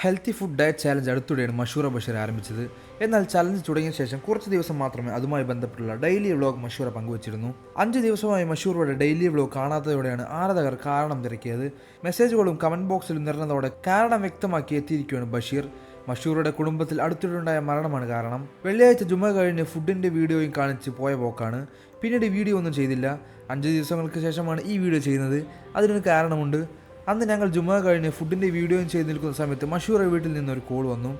Healthy food diet challenge അടുത്തിടെയാണ് മഷൂറ ബഷീർ ആരംഭിച്ചത്. എന്നാൽ ചലഞ്ച് തുടങ്ങിയ ശേഷം കുറച്ച് ദിവസം മാത്രമേ അതുമായി ബന്ധപ്പെട്ടുള്ള ഡെയിലി വ്ലോഗ് മഷൂറ പങ്കുവച്ചിരുന്നു. 5 ദിവസമായി മഷൂറയുടെ ഡെയിലി വ്ലോഗ് കാണാത്തതോടെയാണ് ആരാധകർ കാരണം തിരക്കിയത്. മെസ്സേജുകളും കമന്റ് ബോക്സിലും നിറഞ്ഞതോടെ കാരണം വ്യക്തമാക്കി എത്തിയിരിക്കുകയാണ് ബഷീർ. മഷൂറുടെ കുടുംബത്തിൽ അടുത്തിടെയുണ്ടായ മരണമാണ് കാരണം. വെള്ളിയാഴ്ച ജുമ കഴിഞ്ഞ് ഫുഡിന്റെ വീഡിയോയും കാണിച്ച് പോയ പോക്കാണ്. പിന്നീട് വീഡിയോ ഒന്നും ചെയ്തില്ല. 5 ദിവസങ്ങൾക്ക് ശേഷമാണ് ഈ വീഡിയോ ചെയ്യുന്നത്. അതിനൊരു കാരണമുണ്ട്. അന്ന് ഞങ്ങൾ ജുമ കഴിഞ്ഞ് ഫുഡിൻ്റെ വീഡിയോയും ചെയ്ത് നിൽക്കുന്ന സമയത്ത് മഷൂറുടെ വീട്ടിൽ നിന്നൊരു കോൾ വന്നു.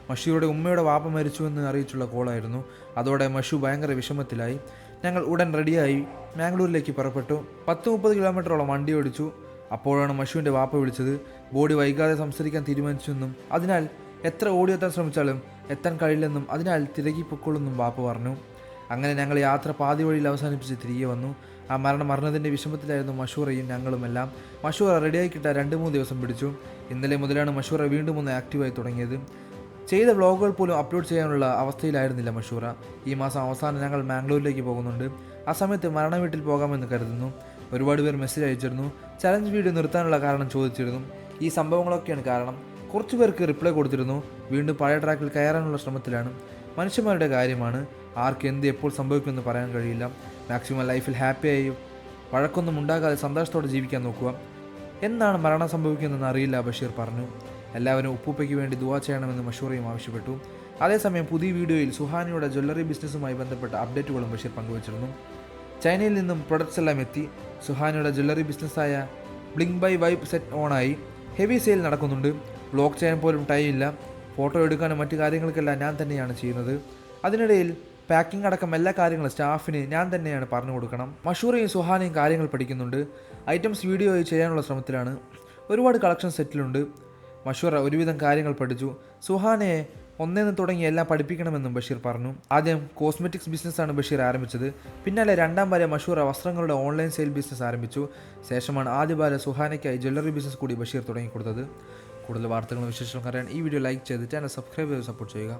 മഷൂറുടെ ഉമ്മയുടെ വാപ്പ മരിച്ചുവെന്ന് അറിയിച്ചുള്ള കോളായിരുന്നു. അതോടെ മഷു ഭയങ്കര വിഷമത്തിലായി. ഞങ്ങൾ ഉടൻ റെഡിയായി മാംഗ്ലൂരിലേക്ക് പുറപ്പെട്ടു. 10-30 കിലോമീറ്ററോളം വണ്ടി ഓടിച്ചു. അപ്പോഴാണ് മഷുവിൻ്റെ വാപ്പ വിളിച്ചത്. ബോഡി വൈകാതെ സംസാരിക്കാൻ തീരുമാനിച്ചെന്നും അതിനാൽ എത്ര ഓടിയെത്താൻ ശ്രമിച്ചാലും എത്താൻ കഴിയില്ലെന്നും അതിനാൽ തിരക്കി പൊക്കോളെന്നും വാപ്പ പറഞ്ഞു. അങ്ങനെ ഞങ്ങൾ യാത്ര പാതി വഴിയിൽ അവസാനിപ്പിച്ച് തിരികെ വന്നു. ആ മരണം അറിഞ്ഞതിൻ്റെ വിഷമത്തിലായിരുന്നു മഷൂറയും ഞങ്ങളുമെല്ലാം. മഷൂറ റെഡിയായി കിട്ടാൻ 2-3 ദിവസം പിടിച്ചു. ഇന്നലെ മുതലാണ് മഷൂറ വീണ്ടും ഒന്ന് ആക്റ്റീവായി തുടങ്ങിയത്. ചെയ്ത വ്ളോഗുകൾ പോലും അപ്ലോഡ് ചെയ്യാനുള്ള അവസ്ഥയിലായിരുന്നില്ല മഷൂറ. ഈ മാസം അവസാനം ഞങ്ങൾ മാംഗ്ലൂരിലേക്ക് പോകുന്നുണ്ട്. ആ സമയത്ത് മരണ വീട്ടിൽ പോകാമെന്ന് കരുതുന്നു. ഒരുപാട് പേർ മെസ്സേജ് അയച്ചിരുന്നു. ചലഞ്ച് വീഡിയോ നിർത്താനുള്ള കാരണം ചോദിച്ചിരുന്നു. ഈ സംഭവങ്ങളൊക്കെയാണ് കാരണം. കുറച്ച് പേർക്ക് റിപ്ലൈ കൊടുത്തിരുന്നു. വീണ്ടും പഴയ ട്രാക്കിൽ കയറാനുള്ള ശ്രമത്തിലാണ്. മനുഷ്യന്മാരുടെ കാര്യമാണ്. ആർക്ക് എന്ത് എപ്പോൾ സംഭവിക്കുമെന്ന് പറയാൻ കഴിയില്ല. മാക്സിമം ലൈഫിൽ ഹാപ്പിയായി വഴക്കൊന്നും ഉണ്ടാകാതെ സന്തോഷത്തോടെ ജീവിക്കാൻ നോക്കുക. എന്നാണ് മരണം സംഭവിക്കുന്നതെന്ന് അറിയില്ല, ബഷീർ പറഞ്ഞു. എല്ലാവരും ഉപ്പൂപ്പയ്ക്ക് വേണ്ടി ദുആ ചെയ്യണമെന്ന് മഷൂറയും ആവശ്യപ്പെട്ടു. അതേസമയം പുതിയ വീഡിയോയിൽ സുഹാനിയുടെ ജ്വല്ലറി ബിസിനസ്സുമായി ബന്ധപ്പെട്ട അപ്ഡേറ്റുകളും ബഷീർ പങ്കുവച്ചിരുന്നു. ചൈനയിൽ നിന്നും പ്രൊഡക്ട്സ് എല്ലാം എത്തി. സുഹാനിയുടെ ജ്വല്ലറി ബിസിനസ്സായ ബ്ലിങ്ക് ബൈ വൈബ് സെറ്റ് ഓണായി. ഹെവി സെയിൽ നടക്കുന്നുണ്ട്. വ്ലോഗ് ചെയ്യാൻ പോലും ടൈം ഇല്ല. ഫോട്ടോ എടുക്കാനും മറ്റു കാര്യങ്ങൾക്കെല്ലാം ഞാൻ തന്നെയാണ് ചെയ്യുന്നത്. അതിനിടയിൽ പാക്കിംഗ് അടക്കം എല്ലാ കാര്യങ്ങളും സ്റ്റാഫിന് ഞാൻ തന്നെയാണ് പറഞ്ഞു കൊടുക്കണം. മഷൂറയും സുഹാനയും കാര്യങ്ങൾ പഠിക്കുന്നുണ്ട്. ഐറ്റംസ് വീഡിയോ ചെയ്യാനുള്ള ശ്രമത്തിലാണ്. ഒരുപാട് കളക്ഷൻ സെറ്റിലുണ്ട്. മഷൂറ ഒരുവിധം കാര്യങ്ങൾ പഠിച്ചു. സുഹാനയെ ഒന്നേന്ന് തുടങ്ങി എല്ലാം പഠിപ്പിക്കണമെന്നും ബഷീർ പറഞ്ഞു. ആദ്യം കോസ്മെറ്റിക്സ് ബിസിനസ്സാണ് ബഷീർ ആരംഭിച്ചത്. പിന്നാലെ രണ്ടാം ഭാര്യ മഷൂറ വസ്ത്രങ്ങളുടെ ഓൺലൈൻ സെയിൽ ബിസിനസ് ആരംഭിച്ചു. ശേഷമാണ് ആദ്യ ഭാര്യ സുഹാനയ്ക്കായി ജ്വല്ലറി ബിസിനസ് കൂടി ബഷീർ തുടങ്ങിക്കൊടുത്തത്. കൂടുതൽ വാർത്തകളും വിശേഷങ്ങളും അറിയാൻ ഈ വീഡിയോ ലൈക്ക് ചെയ്ത് ചാനൽ സബ്സ്ക്രൈബ് ചെയ്ത് സപ്പോർട്ട് ചെയ്യുക.